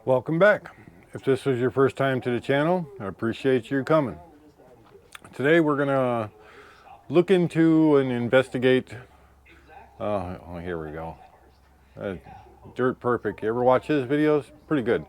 Welcome back. If this was your first time to the channel, I appreciate you coming. Today we're going to look into and investigate, oh here we go, Dirt Perfect. You ever watch his videos? Pretty good.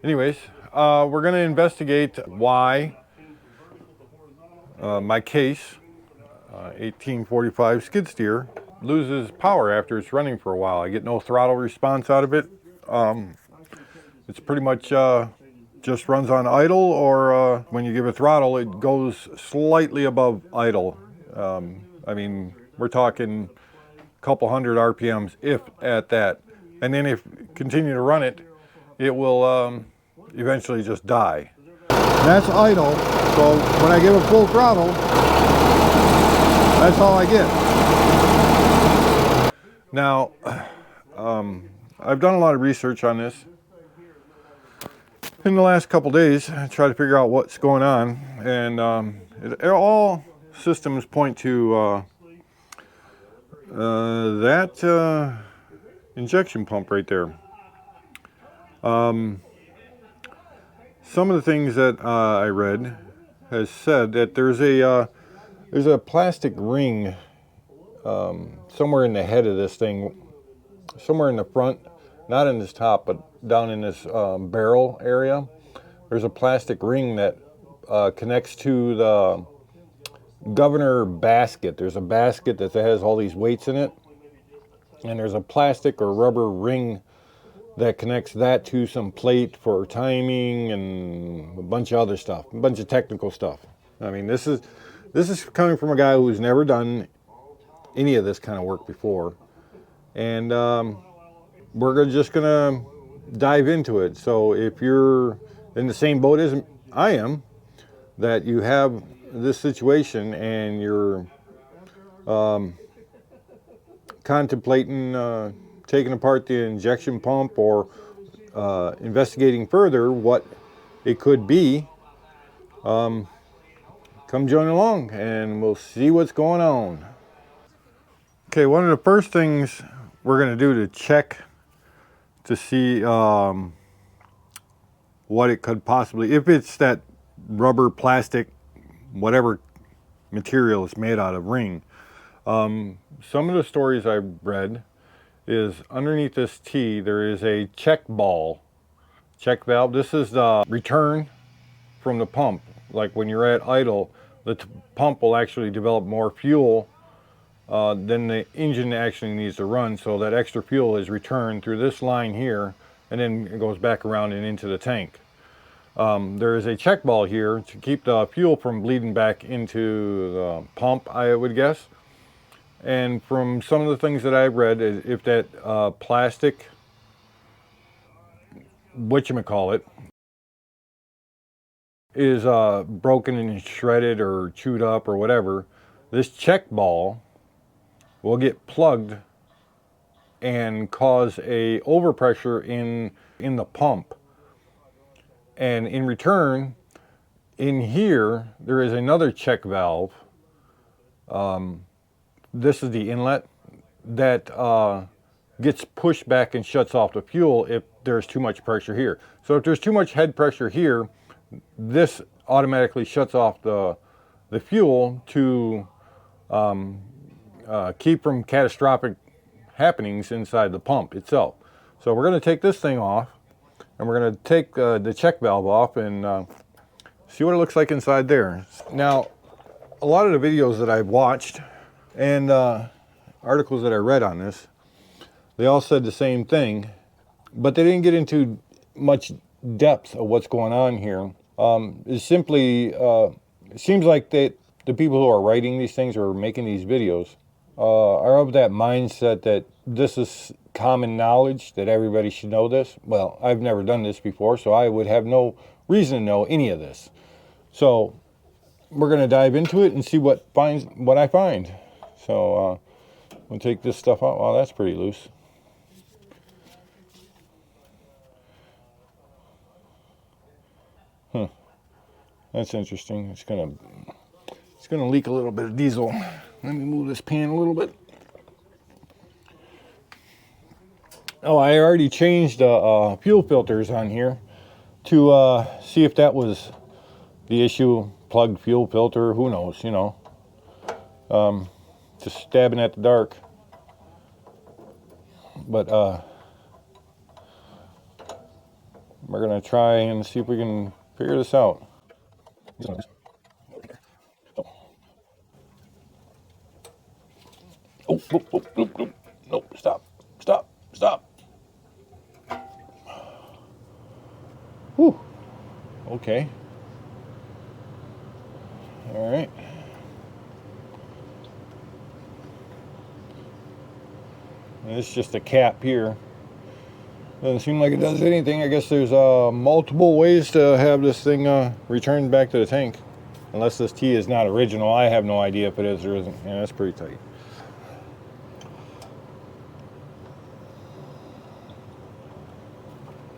Anyways, we're going to investigate why my case, 1845 skid steer, loses power after it's running for a while. I get no throttle response out of it. It's pretty much just runs on idle, or when you give it throttle, it goes slightly above idle. I mean, we're talking a couple hundred RPMs, if at that. And then if you continue to run it, it will eventually just die. That's idle, so when I give it full throttle, that's all I get. Now, I've done a lot of research on this in the last couple days. I try to figure out what's going on, and all systems point to that injection pump right there. Some of the things that I read has said that there's a plastic ring somewhere in the head of this thing, somewhere in the front, not in this top, but down in this barrel area. There's a plastic ring that connects to the governor basket. There's a basket that has all these weights in it, and there's a plastic or rubber ring that connects that to some plate for timing and a bunch of other stuff, a bunch of technical stuff. I mean, this is coming from a guy who's never done any of this kind of work before, and we're just gonna dive into it. So if you're in the same boat as I am, that you have this situation and you're contemplating taking apart the injection pump, or investigating further what it could be, come join along and we'll see what's going on. Okay, one of the first things we're going to do to check to see what it could possibly, if it's that rubber, plastic, whatever material it's made out of ring. Some of the stories I've read is underneath this T there is a check valve. This is the return from the pump. Like when you're at idle, the pump will actually develop more fuel than the engine actually needs to run, so that extra fuel is returned through this line here, and then it goes back around and into the tank. There is a check valve here to keep the fuel from bleeding back into the pump, I would guess. And from some of the things that I've read, if that plastic, whatchamacallit, is broken and shredded or chewed up or whatever, this check valve will get plugged and cause a overpressure in the pump. And in return, in here, there is another check valve. This is the inlet that gets pushed back and shuts off the fuel if there's too much pressure here. So if there's too much head pressure here, this automatically shuts off the fuel to keep from catastrophic happenings inside the pump itself. So we're going to take this thing off, and we're going to take the check valve off and see what it looks like inside there. Now, a lot of the videos that I've watched and articles that I read on this, they all said the same thing, but they didn't get into much depth of what's going on here. It's simply, it seems like that the people who are writing these things or making these videos are of that mindset that this is common knowledge, that everybody should know this. Well, I've never done this before, so I would have no reason to know any of this. So we're going to dive into it and see what I find. So we'll take this stuff out. Wow, that's pretty loose. Huh. That's interesting. It's gonna leak a little bit of diesel. Let me move this pan a little bit. Oh, I already changed the fuel filters on here to see if that was the issue. Plugged fuel filter, who knows, you know. Just stabbing at the dark. But we're going to try and see if we can figure this out. Oh, oh, oh, oh, oh. No, stop, stop, stop. Whew. Okay. All right. And it's just a cap here. Doesn't seem like it does anything. I guess there's multiple ways to have this thing returned back to the tank. Unless this T is not original. I have no idea if it is or isn't. Yeah, that's pretty tight.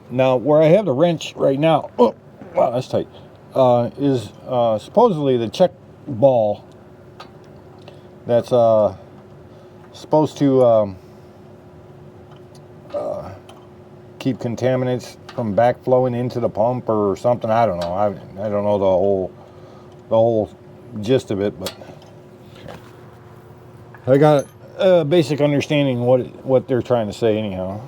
Now, where I have the wrench right now, oh, wow, that's tight, is supposedly the check ball that's supposed to keep contaminants from backflowing into the pump or something. I don't know. I don't know the whole gist of it, but I got a basic understanding what they're trying to say anyhow.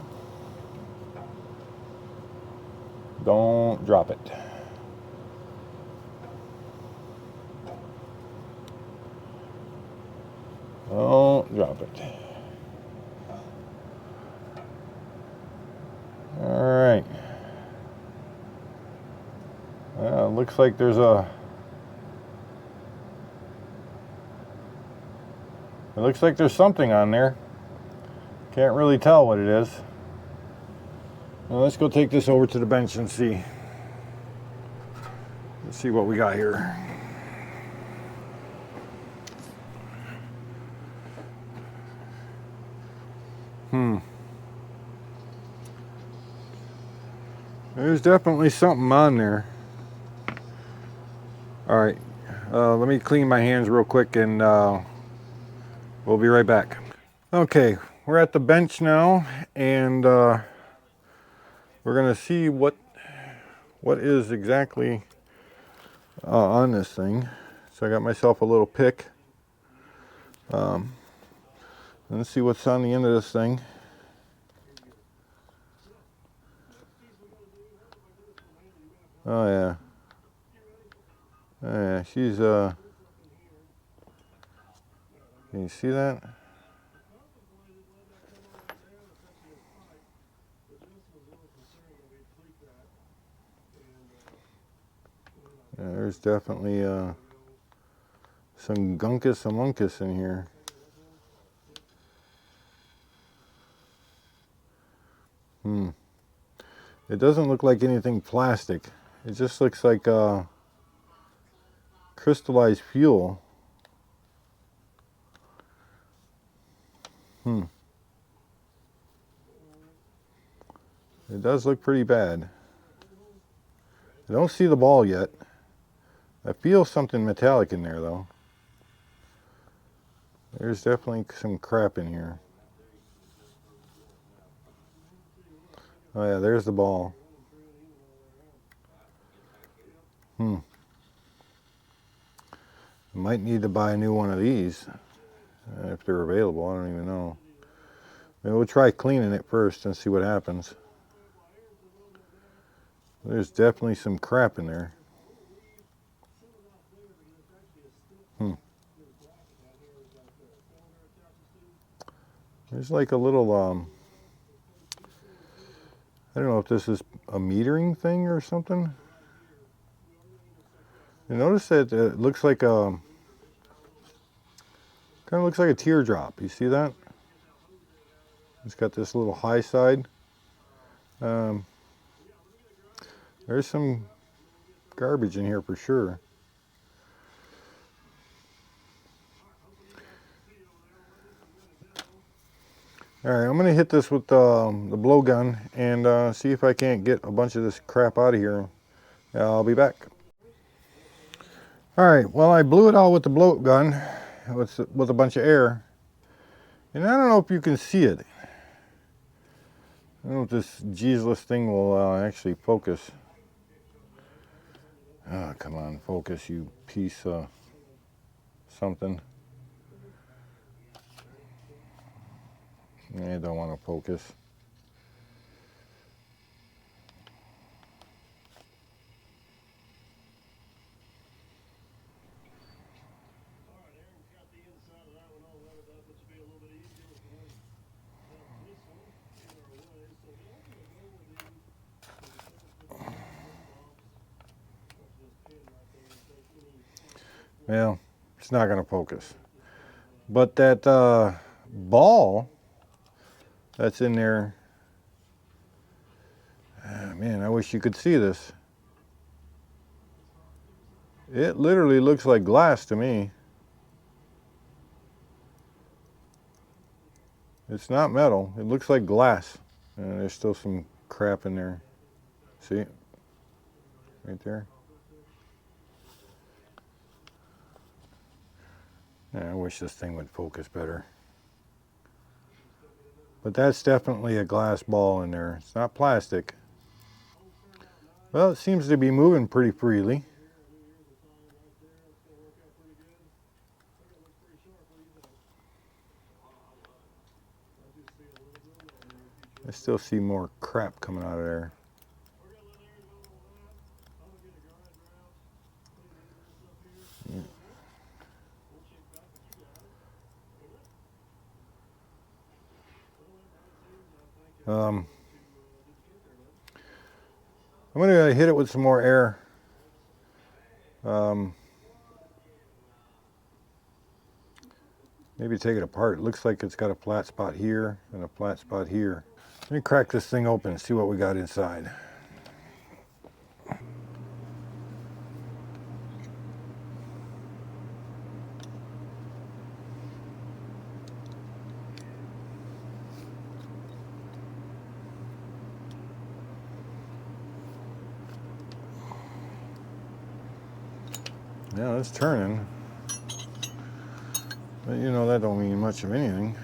Don't drop it. Don't drop it. All right. Looks like there's a... It looks like there's something on there. Can't really tell what it is. Well, let's go take this over to the bench and see. Let's see what we got here. There's definitely something on there. All right, let me clean my hands real quick and we'll be right back. Okay, we're at the bench now, and we're gonna see what is exactly on this thing. So I got myself a little pick. Let's see what's on the end of this thing. Oh yeah. Oh yeah, she's can you see that? Yeah, there's definitely some gunkus amunkus in here. It doesn't look like anything plastic. It just looks like crystallized fuel. It does look pretty bad. I don't see the ball yet. I feel something metallic in there though. There's definitely some crap in here. Oh yeah, there's the ball. Might need to buy a new one of these if they're available. I don't even know. Maybe we'll try cleaning it first and see what happens. There's definitely some crap in there. There's like a little I don't know if this is a metering thing or something. You notice that it looks like a kind of looks like a teardrop. You see that? It's got this little high side. There's some garbage in here for sure. All right, I'm gonna hit this with the blowgun and see if I can't get a bunch of this crap out of here. I'll be back. All right, well, I blew it out with the blowgun with a bunch of air, and I don't know if you can see it, I don't know if this Jesus thing will actually focus. Ah, come on, focus, you piece of something. I don't want to focus. Well, it's not going to focus. But that ball that's in there, man, I wish you could see this. It literally looks like glass to me. It's not metal. It looks like glass. And there's still some crap in there. See? Right there. Yeah, I wish this thing would focus better. But that's definitely a glass ball in there. It's not plastic. Well, it seems to be moving pretty freely. I still see more crap coming out of there. I'm going to hit it with some more air. Maybe take it apart. It looks like it's got a flat spot here and a flat spot here. Let me crack this thing open and see what we got inside. Yeah, it's turning. But you know, that don't mean much of anything.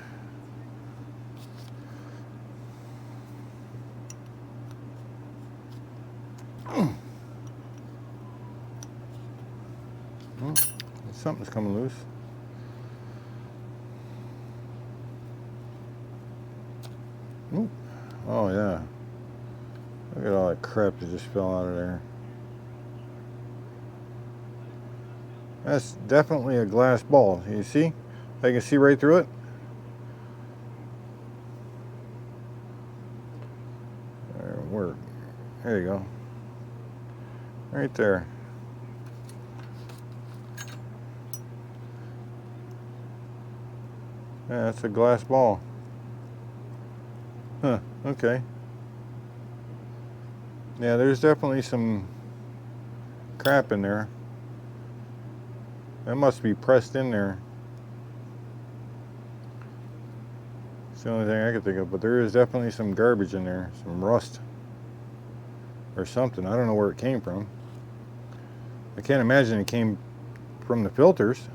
Something's coming loose. Ooh. Oh yeah. Look at all that crap that just fell out of there. That's definitely a glass ball. You see? I can see right through it. There you go. Right there. Yeah, that's a glass ball. Huh, okay. Yeah, there's definitely some crap in there. That must be pressed in there. It's the only thing I can think of, but there is definitely some garbage in there, some rust or something. I don't know where it came from. I can't imagine it came from the filters.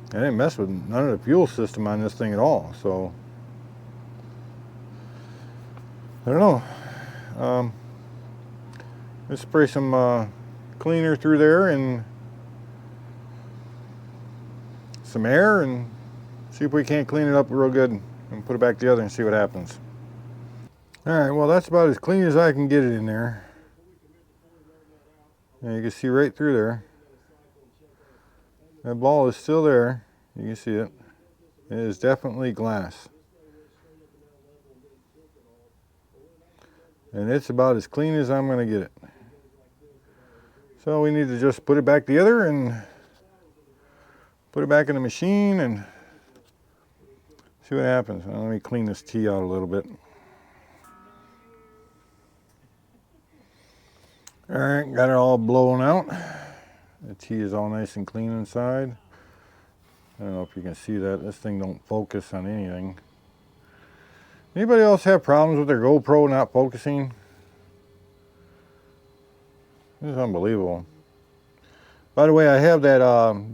I didn't mess with none of the fuel system on this thing at all, so I don't know. Let's spray some cleaner through there and some air and see if we can't clean it up real good and put it back together and see what happens. Alright, well that's about as clean as I can get it in there. And you can see right through there. That ball is still there. You can see it. It is definitely glass. And it's about as clean as I'm going to get it. So we need to just put it back together and put it back in the machine and see what happens. Well, let me clean this tea out a little bit. Alright, got it all blown out. The tea is all nice and clean inside. I don't know if you can see that. This thing don't focus on anything. Anybody else have problems with their GoPro not focusing? This is unbelievable. By the way, I have that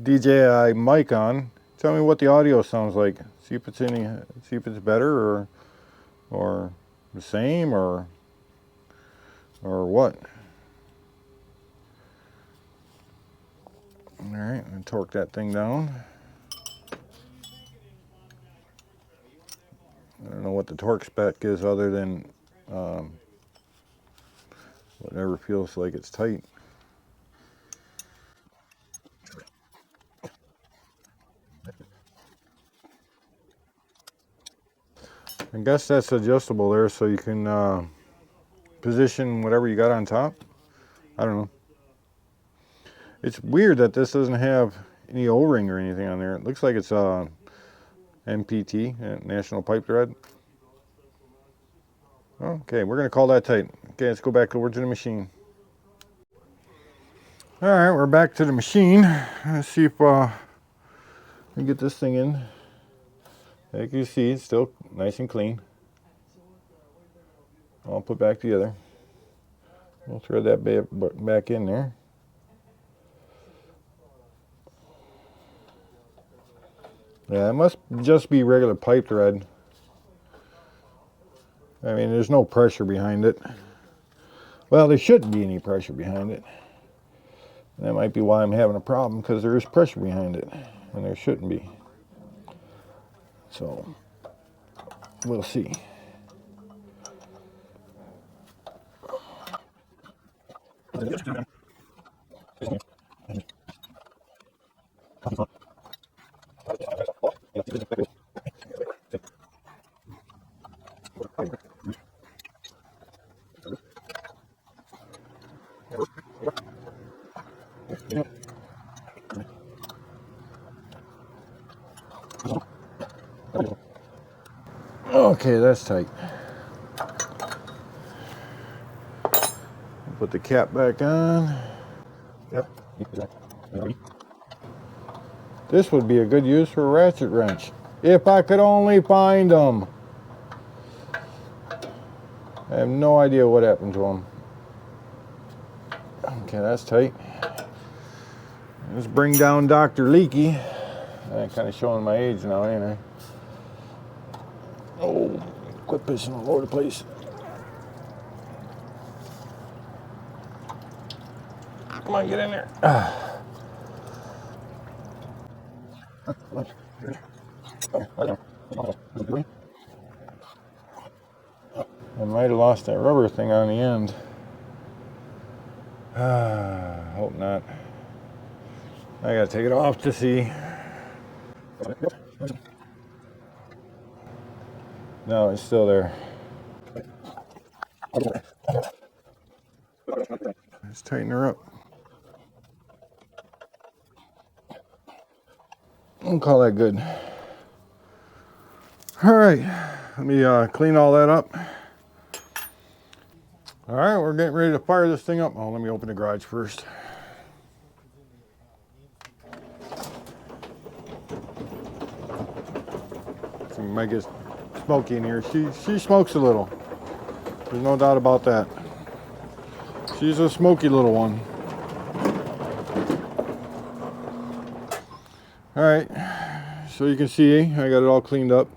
DJI mic on. Tell me what the audio sounds like. See if it's better or or the same, or what? All right, and torque that thing down. I don't know what the torque spec is other than whatever feels like it's tight. I guess that's adjustable there, so you can position whatever you got on top. I don't know. It's weird that this doesn't have any O-ring or anything on there. It looks like it's NPT, National Pipe Thread. Okay, we're going to call that tight. Okay, let's go back over to the machine. All right, we're back to the machine. Let's see if we can get this thing in. Like you see, it's still nice and clean. All put back together. We'll thread that back in there. Yeah, it must just be regular pipe thread. I mean, there's no pressure behind it. Well, there shouldn't be any pressure behind it. That might be why I'm having a problem, because there is pressure behind it, and there shouldn't be. So, we'll see. Okay, that's tight. Put the cap back on. Yep. This would be a good use for a ratchet wrench, if I could only find them. I have no idea what happened to them. Okay, that's tight. Let's bring down Dr. Leaky. I'm kind of showing my age now, ain't I? Oh, quit pissing all over the place. Come on, get in there. I might have lost that rubber thing on the end. Hope not. I gotta take it off to see. No, it's still there. Let's tighten her up. I'll call that good. All right, let me clean all that up. All right, we're getting ready to fire this thing up. Oh, let me open the garage first. It might get smoky in here. She smokes a little. There's no doubt about that. She's a smoky little one. All right, so you can see I got it all cleaned up,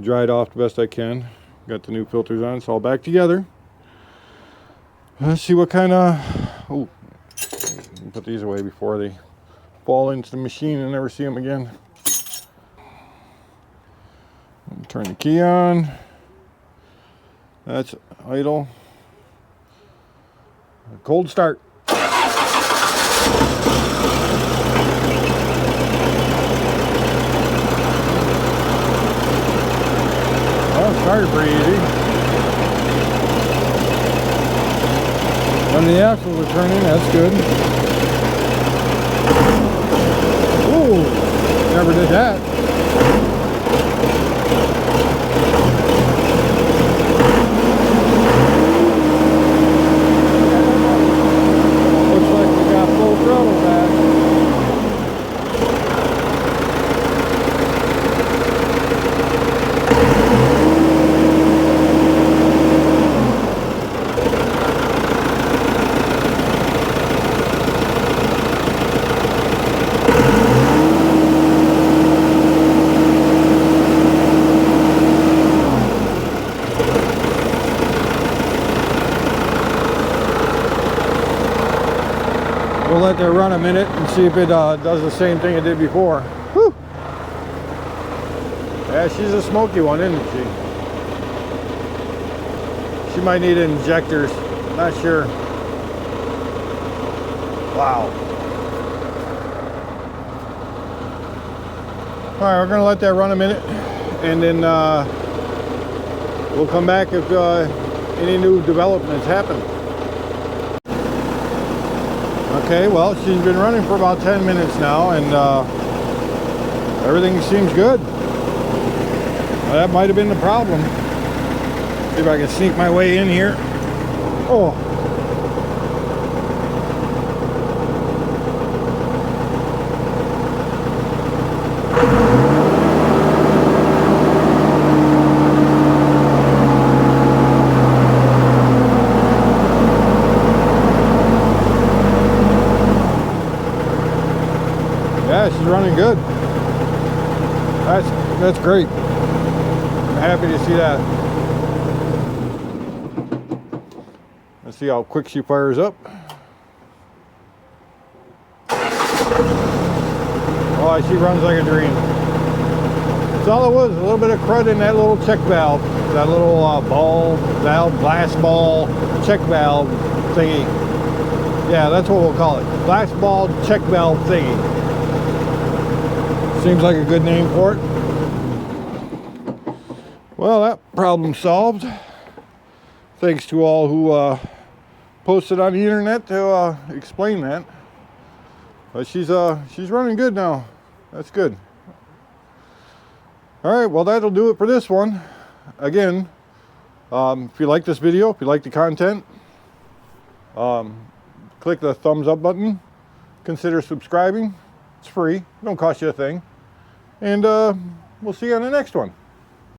dried off the best I can. Got the new filters on. It's all back together. Let's see what kind of, oh, put these away before they fall into the machine and never see them again. Turn the key on. That's idle. Cold start. Well, it started pretty easy. When the axles are turning, that's good. Ooh, never did that. Looks like we got full throttle back. let that run a minute and see if it does the same thing it did before. Whew. Yeah, she's a smoky one, isn't she? She might need injectors. Not sure. Wow. All right, we're gonna let that run a minute, and then we'll come back if any new developments happen. Okay, well, she's been running for about 10 minutes now, and everything seems good. Well, that might have been the problem. See if I can sneak my way in here. Oh. Yeah, she's running good. That's great. I'm happy to see that. Let's see how quick she fires up. Oh, she runs like a dream. That's all it was, a little bit of crud in that little check valve. That little ball valve, glass ball check valve thingy. Yeah, that's what we'll call it. Glass ball check valve thingy. Seems like a good name for it. Well, that problem solved. Thanks to all who posted on the internet to explain that. But she's running good now. That's good. All right, well, that'll do it for this one. Again, if you like this video, if you like the content, click the thumbs up button. Consider subscribing. It's free. Don't cost you a thing. And we'll see you on the next one.